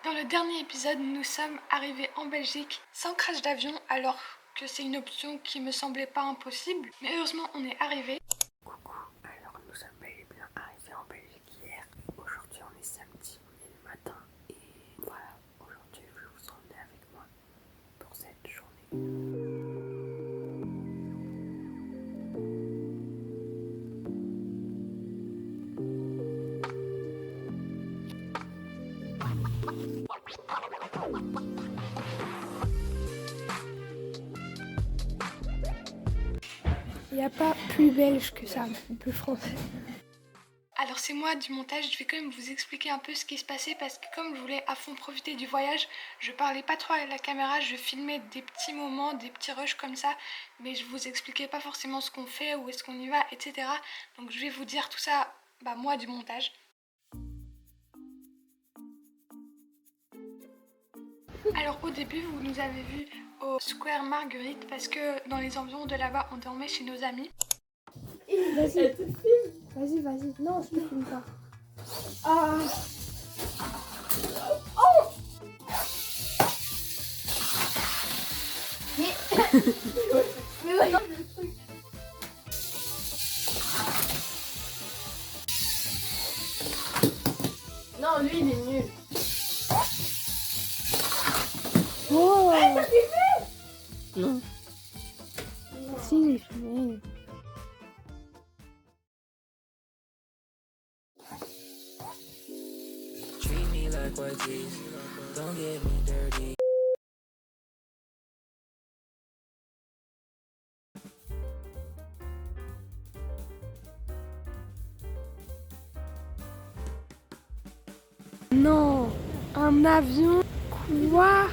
Dans le dernier épisode, nous sommes arrivés en Belgique sans crash d'avion alors que c'est une option qui me semblait pas impossible. Mais heureusement, on est arrivé. Coucou, alors nous sommes bel et bien arrivés en Belgique hier. Aujourd'hui on est samedi, on est le matin. Et voilà, aujourd'hui je vais vous emmener avec moi pour cette journée. Il n'y a pas plus belge que ça, plus français. Alors c'est moi du montage, je vais quand même vous expliquer un peu ce qui se passait parce que comme je voulais à fond profiter du voyage, je parlais pas trop à la caméra, je filmais des petits moments, des petits rushs comme ça, mais je vous expliquais pas forcément ce qu'on fait, où est-ce qu'on y va, etc. Donc je vais vous dire tout ça, moi du montage. Alors au début, vous nous avez vu au Square Marguerite parce que dans les environs de là-bas, on dormait chez nos amis. Vas-y, vas-y. Non, je te filme pas. Ah. Oh. Mais ouais. Non, lui il est nul. Oh. Ça s'est fait. Non. Si, j'ai filmé. Treat me like what is, don't get me dirty. Non, un avion. Quoi?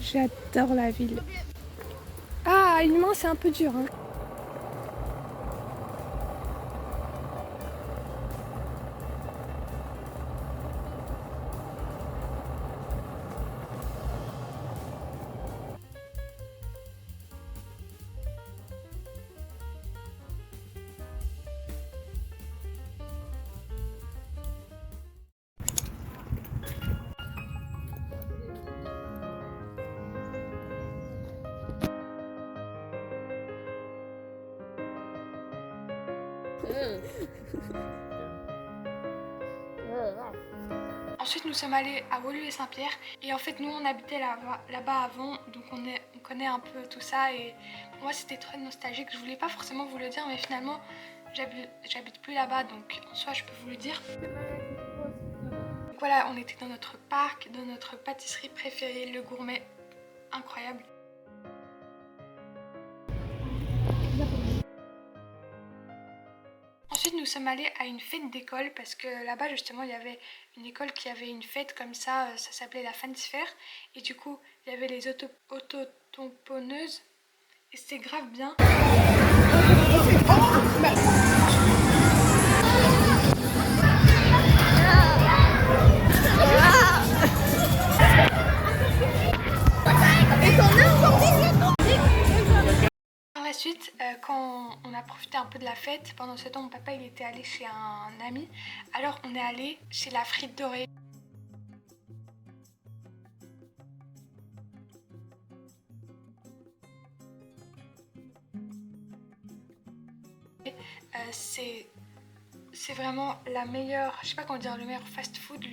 J'adore la ville. Ah, humain, c'est un peu dur, hein. Ensuite, nous sommes allés à Woluwe et Saint-Pierre. Et en fait, nous, on habitait là-bas avant. Donc, on connaît un peu tout ça. Et pour moi, c'était très nostalgique. Je voulais pas forcément vous le dire, mais finalement, j'habite plus là-bas. Donc, en soi, je peux vous le dire. Donc, voilà, on était dans notre parc, dans notre pâtisserie préférée, le gourmet. Incroyable. Ensuite, nous sommes allés à une fête d'école parce que là-bas, justement, il y avait une école qui avait une fête comme ça s'appelait la Fansfair. Et du coup, il y avait les autotamponneuses et c'était grave bien. Par la suite, quand on a profité un peu de la fête, pendant ce temps, mon papa il était allé chez un ami. Alors, on est allé chez la frite dorée. C'est vraiment la meilleure, je sais pas comment dire, le meilleur fast food,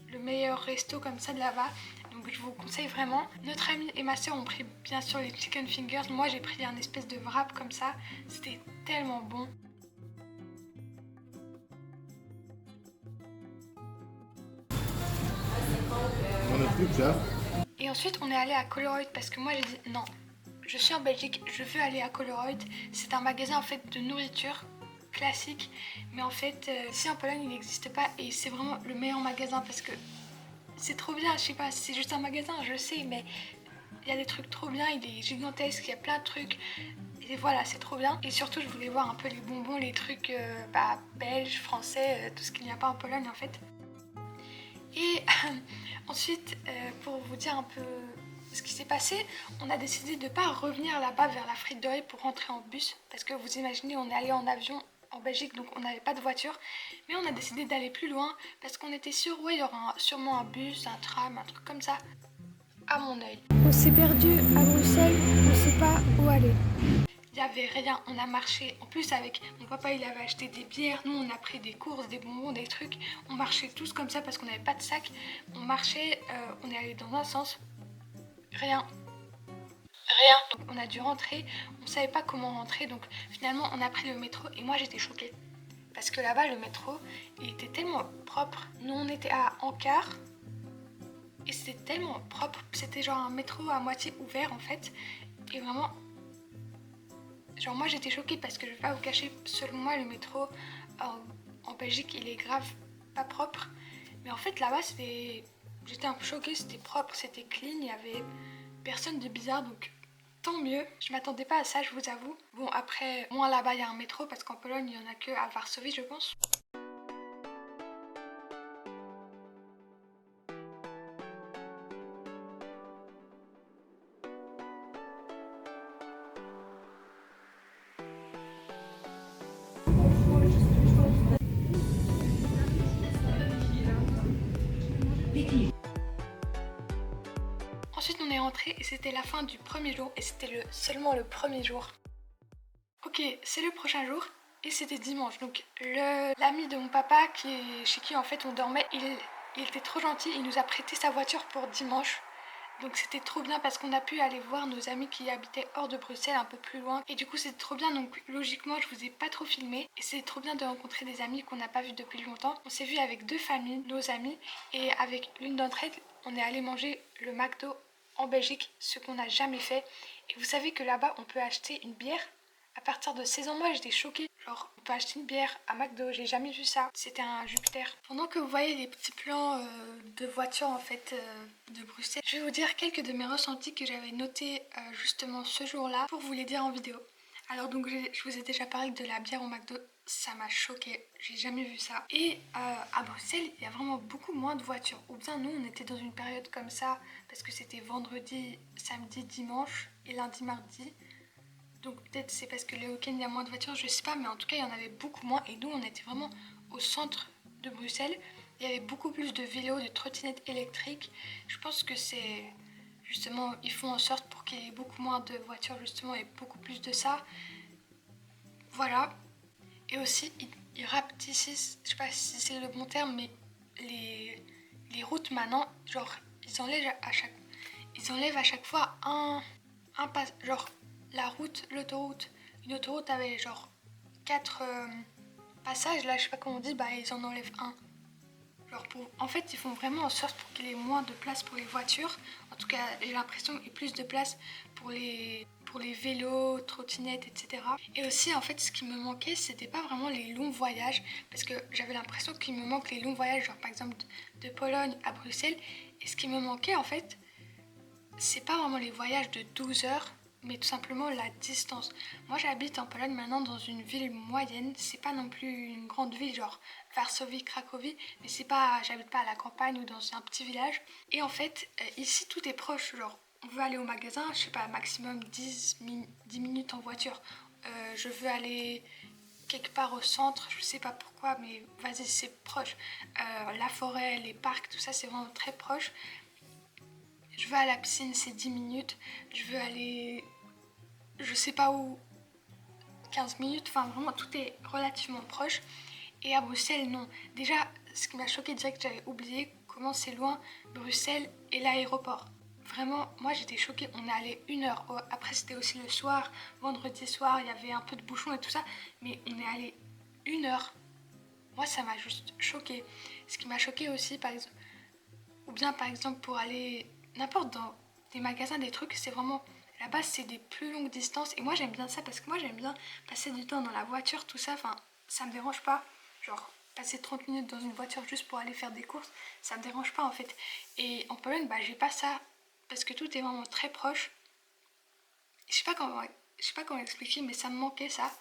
le meilleur resto comme ça de là-bas. Donc je vous conseille vraiment. Notre amie et ma soeur ont pris bien sûr les chicken fingers. Moi j'ai pris un espèce de wrap comme ça. C'était tellement bon. Et ensuite on est allé à Colruyt parce que moi j'ai dit non, je suis en Belgique, je veux aller à Colruyt. C'est un magasin en fait de nourriture classique, mais en fait ici en Pologne il n'existe pas et c'est vraiment le meilleur magasin parce que c'est trop bien. Je sais pas, c'est juste un magasin, je sais, mais il y a des trucs trop bien, il est gigantesque, il y a plein de trucs. Et voilà, c'est trop bien. Et surtout, je voulais voir un peu les bonbons, les trucs belges, français, tout ce qu'il n'y a pas en Pologne en fait. Et ensuite, pour vous dire un peu ce qui s'est passé, on a décidé de ne pas revenir là-bas vers la frite de riz pour rentrer en bus. Parce que vous imaginez, on est allé en avion en Belgique, donc on n'avait pas de voiture. Mais on a décidé d'aller plus loin parce qu'on était sûr, ouais, il y aura sûrement un bus, un tram, un truc comme ça, à mon œil. On s'est perdu à Bruxelles, on ne sait pas où aller. Il n'y avait rien, on a marché. En plus, avec mon papa, il avait acheté des bières. Nous, on a pris des courses, des bonbons, des trucs. On marchait tous comme ça parce qu'on n'avait pas de sac. On marchait, on est allé dans un sens. Rien. Donc, on a dû rentrer. On ne savait pas comment rentrer. Donc, finalement, on a pris le métro. Et moi, j'étais choquée. Parce que là-bas, le métro, il était tellement propre. Nous, on était à Ankara. Et c'était tellement propre. C'était genre un métro à moitié ouvert, en fait. Et vraiment... Genre moi j'étais choquée parce que je vais pas vous cacher, selon moi le métro en Belgique il est grave pas propre. Mais en fait là-bas j'étais un peu choquée, c'était propre, c'était clean, il y avait personne de bizarre donc tant mieux. Je m'attendais pas à ça, je vous avoue. Bon après, moins là-bas il y a un métro parce qu'en Pologne il y en a que à Varsovie je pense. Ensuite on est rentré et c'était la fin du premier jour et c'était seulement le premier jour. Ok, c'est le prochain jour et c'était dimanche. Donc l'ami de mon papa chez qui en fait on dormait, il était trop gentil, il nous a prêté sa voiture pour dimanche. Donc c'était trop bien parce qu'on a pu aller voir nos amis qui habitaient hors de Bruxelles, un peu plus loin. Et du coup c'était trop bien, donc logiquement je vous ai pas trop filmé. Et c'est trop bien de rencontrer des amis qu'on n'a pas vus depuis longtemps. On s'est vu avec deux familles, nos amis, et avec l'une d'entre elles, on est allé manger le McDo en Belgique, ce qu'on n'a jamais fait. Et vous savez que là-bas on peut acheter une bière à partir de 16 ans. Moi j'étais choquée. Genre on peut acheter une bière à McDo, j'ai jamais vu ça. C'était un Jupiter. Pendant que vous voyez les petits plans de voitures en fait de Bruxelles, je vais vous dire quelques de mes ressentis que j'avais notés justement ce jour-là pour vous les dire en vidéo. Alors donc je vous ai déjà parlé de la bière au McDo, ça m'a choquée, j'ai jamais vu ça. Et à Bruxelles, il y a vraiment beaucoup moins de voitures. Ou bien nous, on était dans une période comme ça parce que c'était vendredi, samedi, dimanche et lundi, mardi. Donc peut-être c'est parce que le week-end il y a moins de voitures, je sais pas, mais en tout cas il y en avait beaucoup moins. Et nous, on était vraiment au centre de Bruxelles. Il y avait beaucoup plus de vélos, de trottinettes électriques. Je pense que c'est... Justement, ils font en sorte pour qu'il y ait beaucoup moins de voitures justement et beaucoup plus de ça. Voilà. Et aussi, ils rapetissent, je sais pas si c'est le bon terme, mais les routes maintenant, genre, ils enlèvent à chaque fois un pas, genre, la route, l'autoroute. Une autoroute avait genre 4 passages, là, je sais pas comment on dit, bah ils en enlèvent un. En fait, ils font vraiment en sorte pour qu'il y ait moins de place pour les voitures. En tout cas, j'ai l'impression qu'il y ait plus de place pour les vélos, trottinettes, etc. Et aussi, en fait, ce qui me manquait, c'était pas vraiment les longs voyages. Parce que j'avais l'impression qu'il me manque les longs voyages, genre par exemple de Pologne à Bruxelles. Et ce qui me manquait, en fait, c'est pas vraiment les voyages de 12 heures, mais tout simplement la distance. Moi j'habite en Pologne maintenant dans une ville moyenne, c'est pas non plus une grande ville genre Varsovie, Cracovie, mais j'habite pas à la campagne ou dans un petit village. Et en fait, ici tout est proche, genre on veut aller au magasin, je sais pas, maximum 10 minutes en voiture. Je veux aller quelque part au centre, je sais pas pourquoi, mais vas-y c'est proche. La forêt, les parcs, tout ça c'est vraiment très proche. Je veux à la piscine, c'est 10 minutes. Je veux aller, je sais pas où, 15 minutes. Enfin, vraiment, tout est relativement proche. Et à Bruxelles, non. Déjà, ce qui m'a choqué direct, j'avais oublié comment c'est loin Bruxelles et l'aéroport. Vraiment, moi j'étais choquée. On est allé 1 heure. Après, c'était aussi le soir, vendredi soir, il y avait un peu de bouchon et tout ça. Mais on est allé 1 heure. Moi, ça m'a juste choquée. Ce qui m'a choqué aussi, par exemple, ou bien par exemple pour aller n'importe dans des magasins, des trucs, c'est vraiment là-bas c'est des plus longues distances et moi j'aime bien ça parce que moi j'aime bien passer du temps dans la voiture, tout ça, enfin ça me dérange pas, genre passer 30 minutes dans une voiture juste pour aller faire des courses, ça me dérange pas en fait. Et en Pologne, bah j'ai pas ça, parce que tout est vraiment très proche. Je sais pas comment expliquer, mais ça me manquait ça.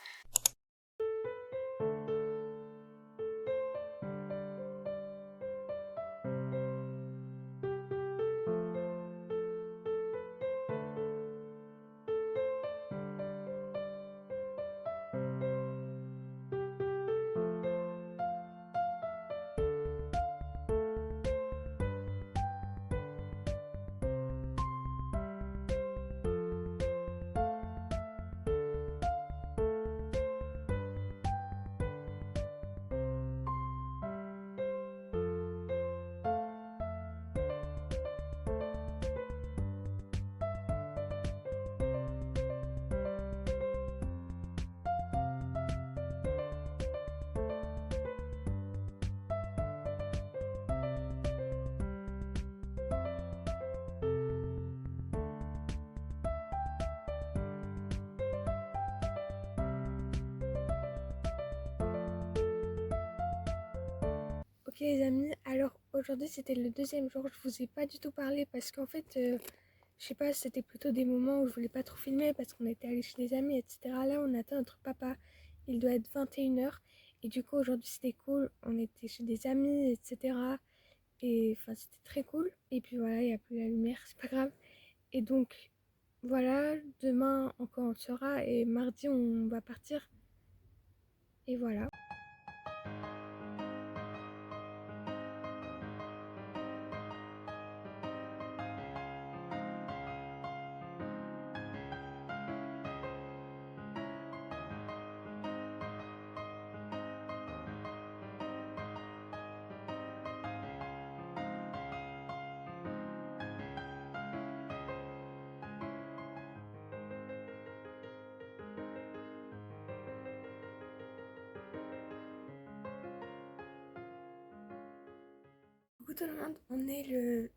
Ok les amis, alors aujourd'hui c'était le deuxième jour, je vous ai pas du tout parlé parce qu'en fait, je sais pas, c'était plutôt des moments où je voulais pas trop filmer parce qu'on était allés chez des amis, etc. Là on attend notre papa, il doit être 21h et du coup aujourd'hui c'était cool, on était chez des amis, etc. Et enfin c'était très cool et puis voilà, il n'y a plus la lumière, c'est pas grave. Et donc voilà, demain on commencera et mardi on va partir et voilà. Coucou tout le monde, on est le...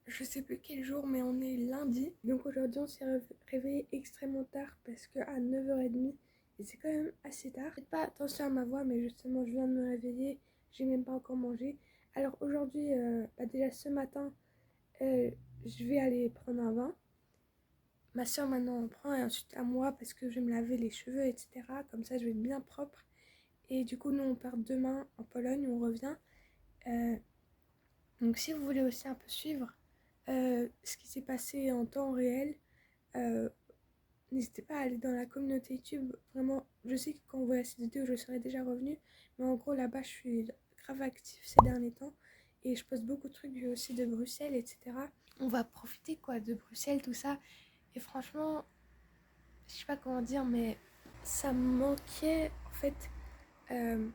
Je sais plus quel jour, mais on est lundi. Donc aujourd'hui, on s'est réveillé extrêmement tard parce qu'à 9h30, et c'est quand même assez tard. Faites pas attention à ma voix, mais justement, je viens de me réveiller. J'ai même pas encore mangé. Alors aujourd'hui, déjà ce matin, je vais aller prendre un bain. Ma soeur maintenant en prend et ensuite à moi parce que je vais me laver les cheveux, etc. Comme ça, je vais être bien propre. Et du coup, nous, on part demain en Pologne, on revient. Donc si vous voulez aussi un peu suivre ce qui s'est passé en temps réel, euh, n'hésitez pas à aller dans la communauté YouTube. Vraiment, je sais que quand on voit cette vidéo, je serai déjà revenue. Mais en gros, là-bas, je suis grave active ces derniers temps. Et je poste beaucoup de trucs aussi de Bruxelles, etc. On va profiter quoi de Bruxelles, tout ça. Et franchement, je sais pas comment dire, mais ça me manquait en fait.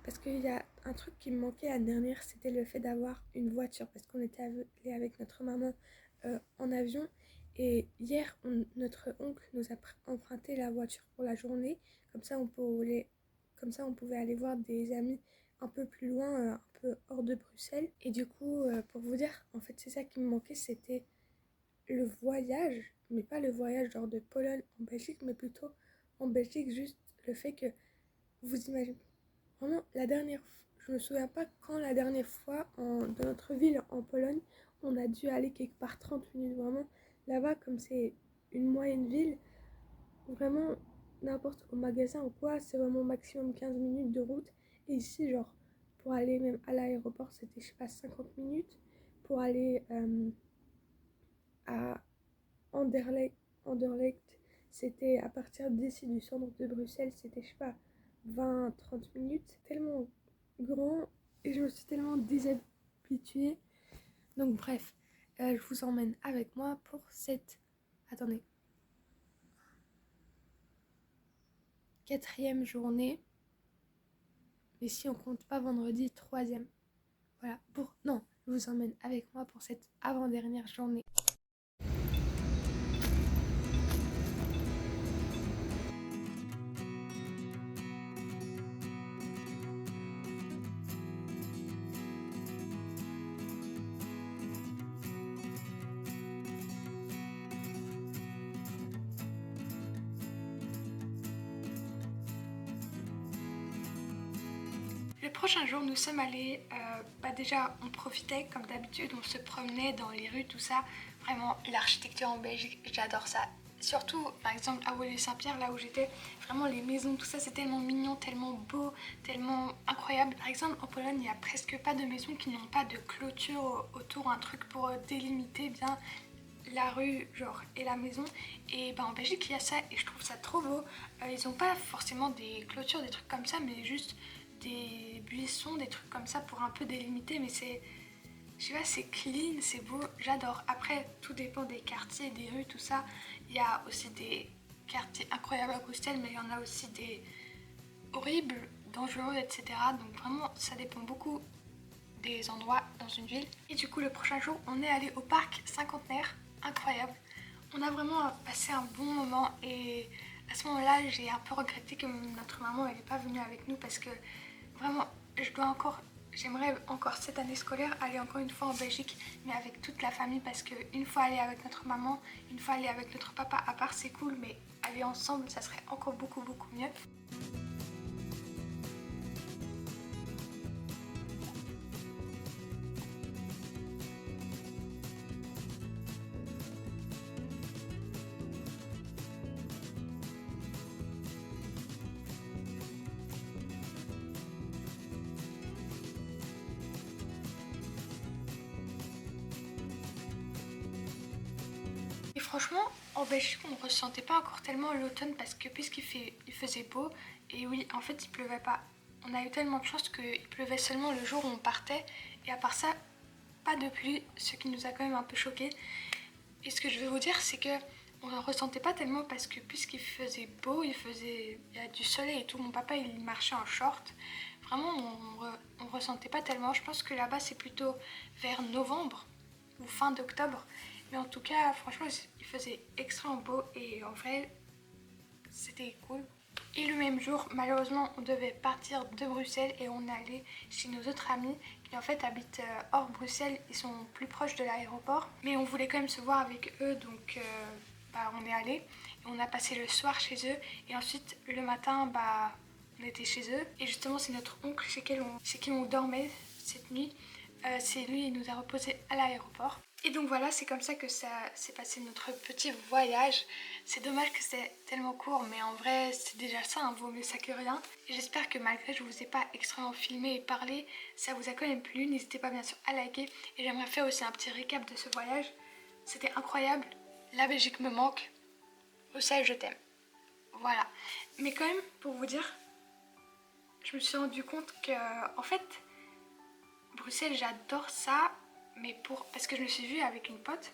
Parce qu'il y a un truc qui me manquait l'année dernière, c'était le fait d'avoir une voiture. Parce qu'on était allé avec notre maman en avion. Et hier, notre oncle nous a emprunté la voiture pour la journée. Comme ça, on pouvait aller voir des amis un peu plus loin, un peu hors de Bruxelles. Et du coup, pour vous dire, en fait, c'est ça qui me manquait, c'était le voyage. Mais pas le voyage genre de Pologne en Belgique, mais plutôt en Belgique, juste le fait que vous imaginez. Vraiment, je me souviens pas quand la dernière fois dans notre ville en Pologne, on a dû aller quelque part 30 minutes. Vraiment, là-bas, comme c'est une moyenne ville, vraiment, n'importe au magasin ou quoi, c'est vraiment maximum 15 minutes de route. Et ici, genre, pour aller même à l'aéroport, c'était, je sais pas, 50 minutes. Pour aller à Anderlecht, c'était à partir d'ici du centre de Bruxelles, c'était, je sais pas, 20-30 minutes. Tellement grand et je me suis tellement déshabituée. Donc bref, je vous emmène avec moi pour cette... Attendez. 4e journée. Mais si on compte pas vendredi, 3e. Voilà. Non, je vous emmène avec moi pour cette avant-dernière journée. Le prochain jour, nous sommes allés déjà on profitait comme d'habitude, on se promenait dans les rues, tout ça. Vraiment l'architecture en Belgique, j'adore ça. Surtout par exemple à Woluwe-Saint-Pierre, là où j'étais, vraiment les maisons, tout ça c'est tellement mignon, tellement beau, tellement incroyable. Par exemple en Pologne il n'y a presque pas de maisons qui n'ont pas de clôture autour, un truc pour délimiter bien la rue genre et la maison. Et en Belgique il y a ça et je trouve ça trop beau. Ils n'ont pas forcément des clôtures, des trucs comme ça, mais juste des buissons, des trucs comme ça pour un peu délimiter, mais c'est, je sais pas, c'est clean, c'est beau, j'adore. Après tout dépend des quartiers, des rues, tout ça. Il y a aussi des quartiers incroyables à Bruxelles, mais il y en a aussi des horribles, dangereux, etc. Donc vraiment ça dépend beaucoup des endroits dans une ville. Et du coup le prochain jour on est allé au parc Cinquantenaire, incroyable. On a vraiment passé un bon moment et à ce moment-là j'ai un peu regretté que notre maman n'était pas venue avec nous parce que vraiment j'aimerais encore cette année scolaire aller encore une fois en Belgique, mais avec toute la famille, parce que une fois aller avec notre maman, une fois aller avec notre papa, à part c'est cool, mais aller ensemble ça serait encore beaucoup mieux. Et franchement, en Belgique, on ne ressentait pas encore tellement l'automne parce que il faisait beau, et oui, en fait, il pleuvait pas. On a eu tellement de chance qu'il pleuvait seulement le jour où on partait, et à part ça, pas de pluie, ce qui nous a quand même un peu choqués. Et ce que je veux vous dire, c'est que on ne ressentait pas tellement parce que puisqu'il faisait beau, il y a du soleil et tout. Mon papa, il marchait en short. Vraiment, on ressentait pas tellement. Je pense que là-bas, c'est plutôt vers novembre ou fin d'octobre. Mais en tout cas, franchement, il faisait extrêmement beau et en vrai, c'était cool. Et le même jour, malheureusement, on devait partir de Bruxelles et on est allé chez nos autres amis qui en fait habitent hors Bruxelles. Ils sont plus proches de l'aéroport. Mais on voulait quand même se voir avec eux, donc on est allé. Et on a passé le soir chez eux et ensuite le matin, on était chez eux. Et justement, c'est notre oncle chez qui on dormait cette nuit. C'est lui, il nous a reposés à l'aéroport. Et donc voilà, c'est comme ça que ça s'est passé notre petit voyage. C'est dommage que c'est tellement court, mais en vrai, c'est déjà ça, hein, vaut mieux ça que rien. Et j'espère que malgré que je vous ai pas extrêmement filmé et parlé, ça vous a quand même plu. N'hésitez pas bien sûr à liker. Et j'aimerais faire aussi un petit récap de ce voyage. C'était incroyable. La Belgique me manque. Bruxelles, je t'aime. Voilà. Mais quand même, pour vous dire, je me suis rendu compte que, en fait, Bruxelles, j'adore ça. Mais parce que je me suis vue avec une pote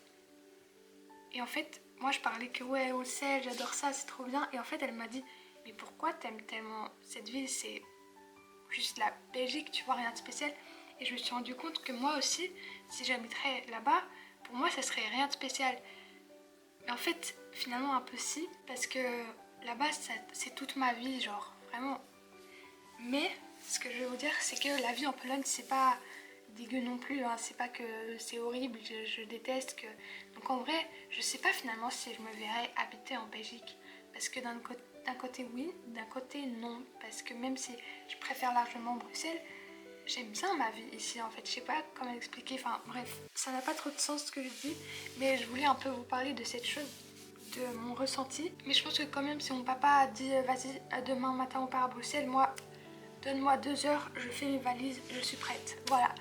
et en fait moi je parlais que ouais Bruxelles j'adore ça, c'est trop bien, et en fait elle m'a dit mais pourquoi t'aimes tellement cette ville, c'est juste la Belgique, tu vois, rien de spécial. Et je me suis rendu compte que moi aussi si j'habiterais là-bas, pour moi ça serait rien de spécial. Mais en fait finalement un peu si, parce que là-bas c'est toute ma vie, genre vraiment. Mais ce que je veux vous dire c'est que la vie en Pologne c'est pas dégueu non plus, hein. C'est pas que c'est horrible, je déteste que... Donc en vrai, je sais pas finalement si je me verrais habiter en Belgique. Parce que d'un côté oui, d'un côté non. Parce que même si je préfère largement Bruxelles, j'aime bien ma vie ici en fait. Je sais pas comment expliquer, enfin bref. Ça n'a pas trop de sens ce que je dis, mais je voulais un peu vous parler de cette chose, de mon ressenti. Mais je pense que quand même si mon papa a dit vas-y, demain matin on part à Bruxelles, moi, donne-moi 2 heures, je fais mes valises, je suis prête. Voilà.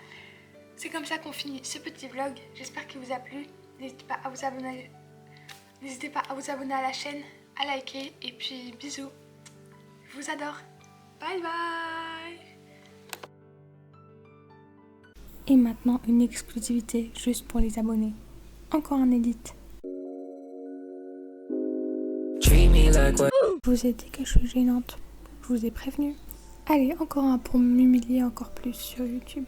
C'est comme ça qu'on finit ce petit vlog. J'espère qu'il vous a plu. N'hésitez pas à vous abonner à la chaîne, à liker, et puis bisous. Je vous adore. Bye bye. Et maintenant une exclusivité juste pour les abonnés. Encore un edit. Je vous ai dit que je suis gênante. Je vous ai prévenu. Allez, encore un pour m'humilier encore plus sur YouTube.